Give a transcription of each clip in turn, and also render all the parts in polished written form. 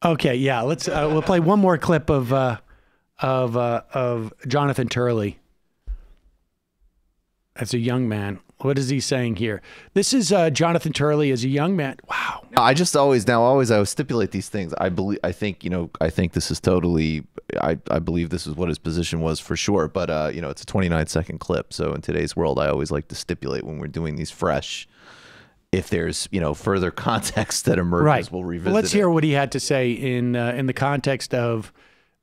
Okay, yeah, let's we'll play one more clip of Jonathan Turley as a young man. What is he saying here? This is Jonathan Turley as a young man. Wow. I stipulate these things. I think this is totally, I believe this is what his position was for sure. But, it's a 29-second clip. So in today's world, I always like to stipulate when we're doing these fresh. If there's, further context that emerges, right, we'll revisit Let's hear what he had to say in the context of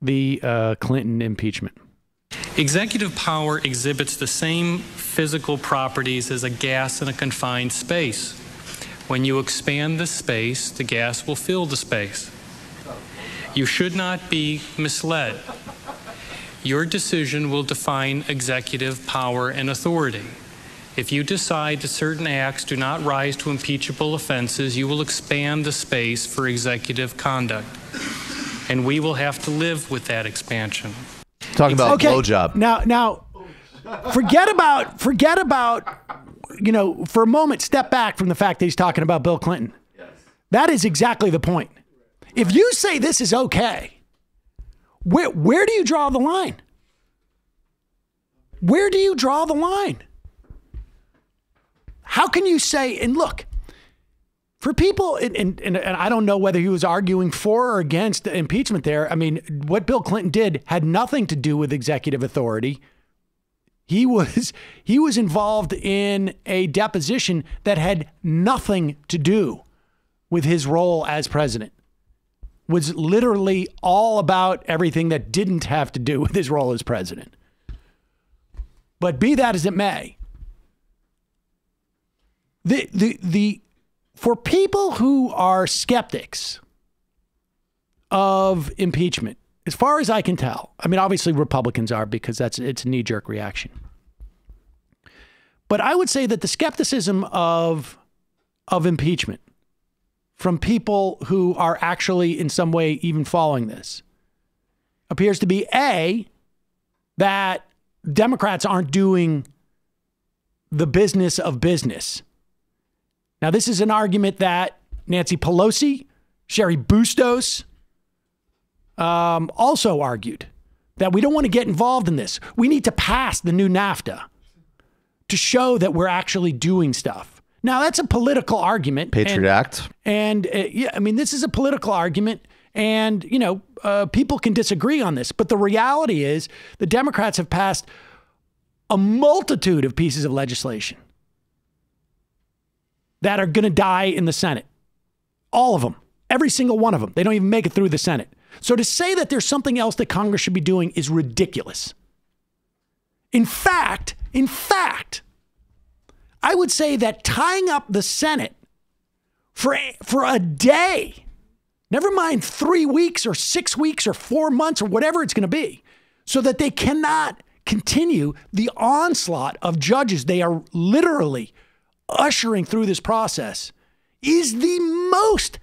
the Clinton impeachment. Executive power exhibits the same physical properties as a gas in a confined space. When you expand the space, the gas will fill the space. You should not be misled. Your decision will define executive power and authority. If you decide that certain acts do not rise to impeachable offenses, you will expand the space for executive conduct. And we will have to live with that expansion. Talking about blowjob. Now, forget about, for a moment, step back from the fact that he's talking about Bill Clinton. Yes. That is exactly the point. If you say this is okay, where do you draw the line? Where do you draw the line? How can you say, and look, for people, and I don't know whether he was arguing for or against impeachment there. I mean, what Bill Clinton did had nothing to do with executive authority. He was involved in a deposition that had nothing to do with his role as president. Was literally all about everything that didn't have to do with his role as president. But be that as it may, for people who are skeptics of impeachment, as far as I can tell, I mean, obviously Republicans are because it's a knee-jerk reaction. But I would say that the skepticism of impeachment from people who are actually in some way even following this appears to be A, that Democrats aren't doing the business of business. Now, this is an argument that Nancy Pelosi, Sherry Bustos also argued, that we don't want to get involved in this. We need to pass the new NAFTA to show that we're actually doing stuff. Now, that's a political argument. Patriot Act. And yeah, I mean, this is a political argument. And, people can disagree on this. But the reality is the Democrats have passed a multitude of pieces of legislation that are going to die in the Senate. All of them. Every single one of them. They don't even make it through the Senate. So to say that there's something else that Congress should be doing is ridiculous. In fact, I would say that tying up the Senate for a day, never mind 3 weeks or 6 weeks or 4 months or whatever it's going to be, so that they cannot continue the onslaught of judges they are literally ushering through this process, is the most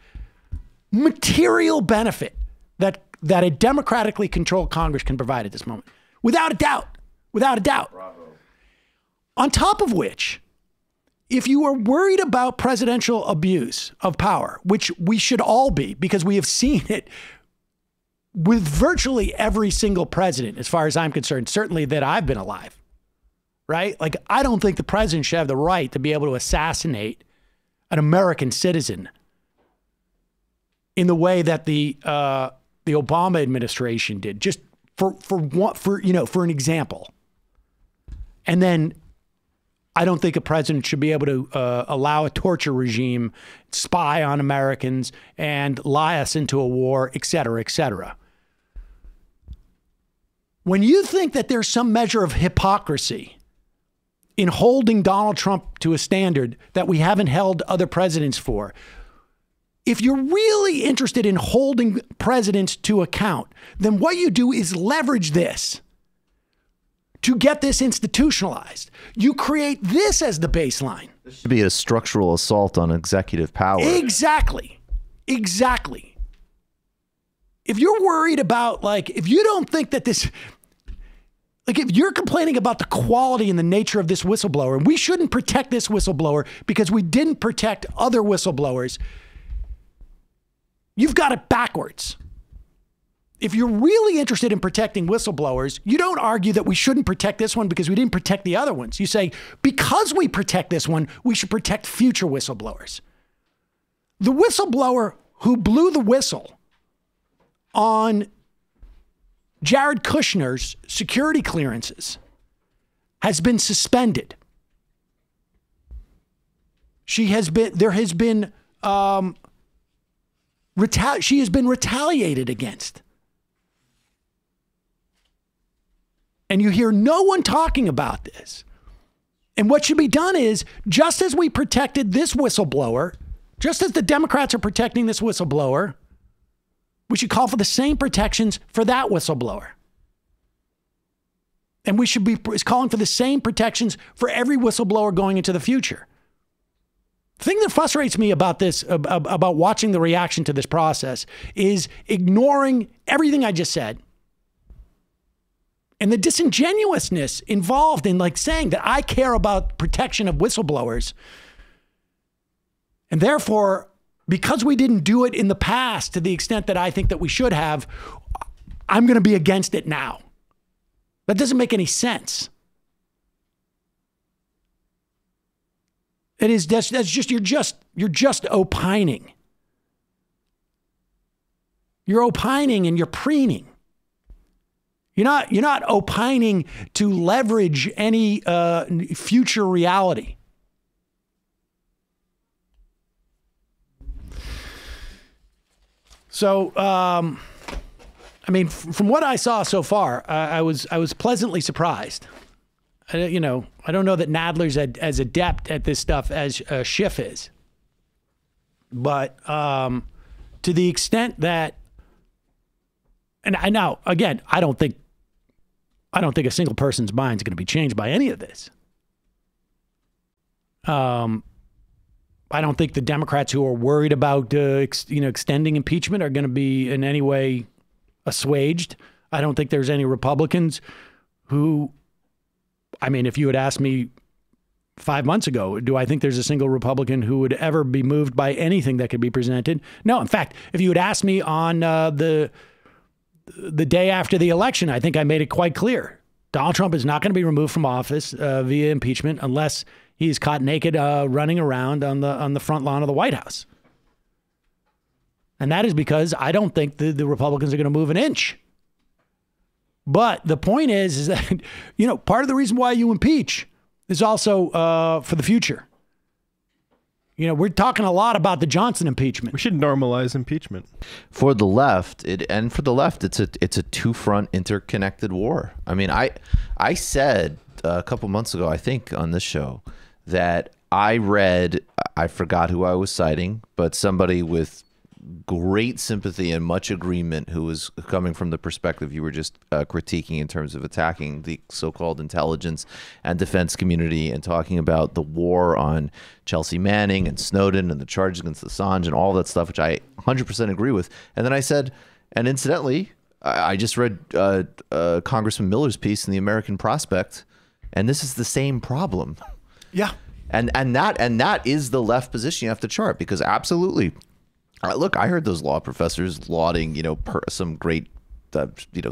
material benefit that a democratically controlled Congress can provide at this moment. Without a doubt. Without a doubt. Bravo. On top of which, if you are worried about presidential abuse of power, which we should all be, because we have seen it with virtually every single president, as far as I'm concerned, certainly that I've been alive, right? Like, I don't think the president should have the right to be able to assassinate an American citizen in the way that the Obama administration did, just for an example. And then I don't think a president should be able to allow a torture regime spy on Americans and lie us into a war, et cetera, et cetera. When you think that there's some measure of hypocrisy in holding Donald Trump to a standard that we haven't held other presidents for, if you're really interested in holding presidents to account, then what you do is leverage this to get this institutionalized. You create this as the baseline. This should be a structural assault on executive power. Exactly. Exactly. If you're worried about, if you don't think that this, Like, if you're complaining about the quality and the nature of this whistleblower, and we shouldn't protect this whistleblower because we didn't protect other whistleblowers, you've got it backwards. If you're really interested in protecting whistleblowers, you don't argue that we shouldn't protect this one because we didn't protect the other ones. You say, because we protect this one, we should protect future whistleblowers. The whistleblower who blew the whistle on Jared Kushner's security clearances has been suspended. She has been retaliated against. And you hear no one talking about this. And what should be done is, just as we protected this whistleblower, just as the Democrats are protecting this whistleblower, we should call for the same protections for that whistleblower. And we should be calling for the same protections for every whistleblower going into the future. The thing that frustrates me about this, about watching the reaction to this process, is ignoring everything I just said. And the disingenuousness involved in like saying that I care about protection of whistleblowers. And therefore, because we didn't do it in the past to the extent that I think that we should have, I'm going to be against it now. That doesn't make any sense. It is that's just you're just opining. You're opining and you're preening. You're not opining to leverage any future reality. So, I mean, from what I saw so far, I was pleasantly surprised. I don't know that Nadler's as adept at this stuff as Schiff is, but to the extent that, and I know, again, I don't think a single person's mind is going to be changed by any of this. I don't think the Democrats who are worried about extending impeachment are going to be in any way assuaged. I don't think there's any Republicans who, I mean, if you had asked me 5 months ago, do I think there's a single Republican who would ever be moved by anything that could be presented? No. In fact, if you had asked me on the day after the election, I think I made it quite clear. Donald Trump is not going to be removed from office via impeachment unless he's caught naked running around on the front lawn of the White House. And that is because I don't think the Republicans are going to move an inch. But the point is that, part of the reason why you impeach is also for the future. We're talking a lot about the Johnson impeachment. We should normalize impeachment. For the left, it's a two-front interconnected war. I mean, I said a couple months ago, I think on this show, that I forgot who I was citing, but somebody with great sympathy and much agreement who was coming from the perspective you were just critiquing in terms of attacking the so-called intelligence and defense community and talking about the war on Chelsea Manning and Snowden and the charges against Assange and all that stuff, which I 100% agree with. And then I said, and incidentally, I just read Congressman Miller's piece in the American Prospect, and this is the same problem. Yeah. And that is the left position you have to chart, because absolutely. Look, I heard those law professors lauding, some great,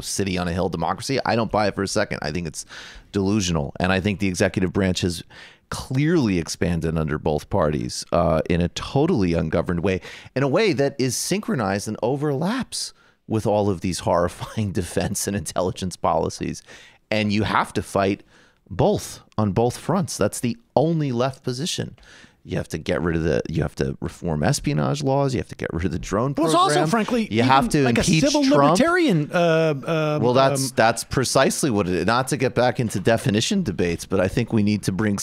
city on a hill democracy. I don't buy it for a second. I think it's delusional. And I think the executive branch has clearly expanded under both parties in a totally ungoverned way, in a way that is synchronized and overlaps with all of these horrifying defense and intelligence policies. And you have to fight both on both fronts. That's the only left position. You have to you have to reform espionage laws. You have to get rid of the drone program. Well, it's also, frankly, you have to like impeach a civil Trump. Libertarian. Well, that's precisely what it is. Not to get back into definition debates, but I think we need to bring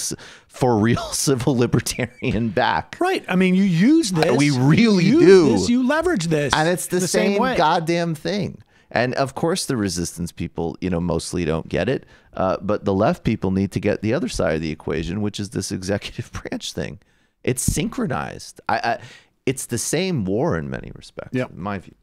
for real civil libertarian back. Right. I mean, you use this. We really you do. This, you leverage this. And it's the same way. goddamn thing. And of course, the resistance people, mostly don't get it. But the left people need to get the other side of the equation, which is this executive branch thing. It's synchronized. It's the same war in many respects, in my view.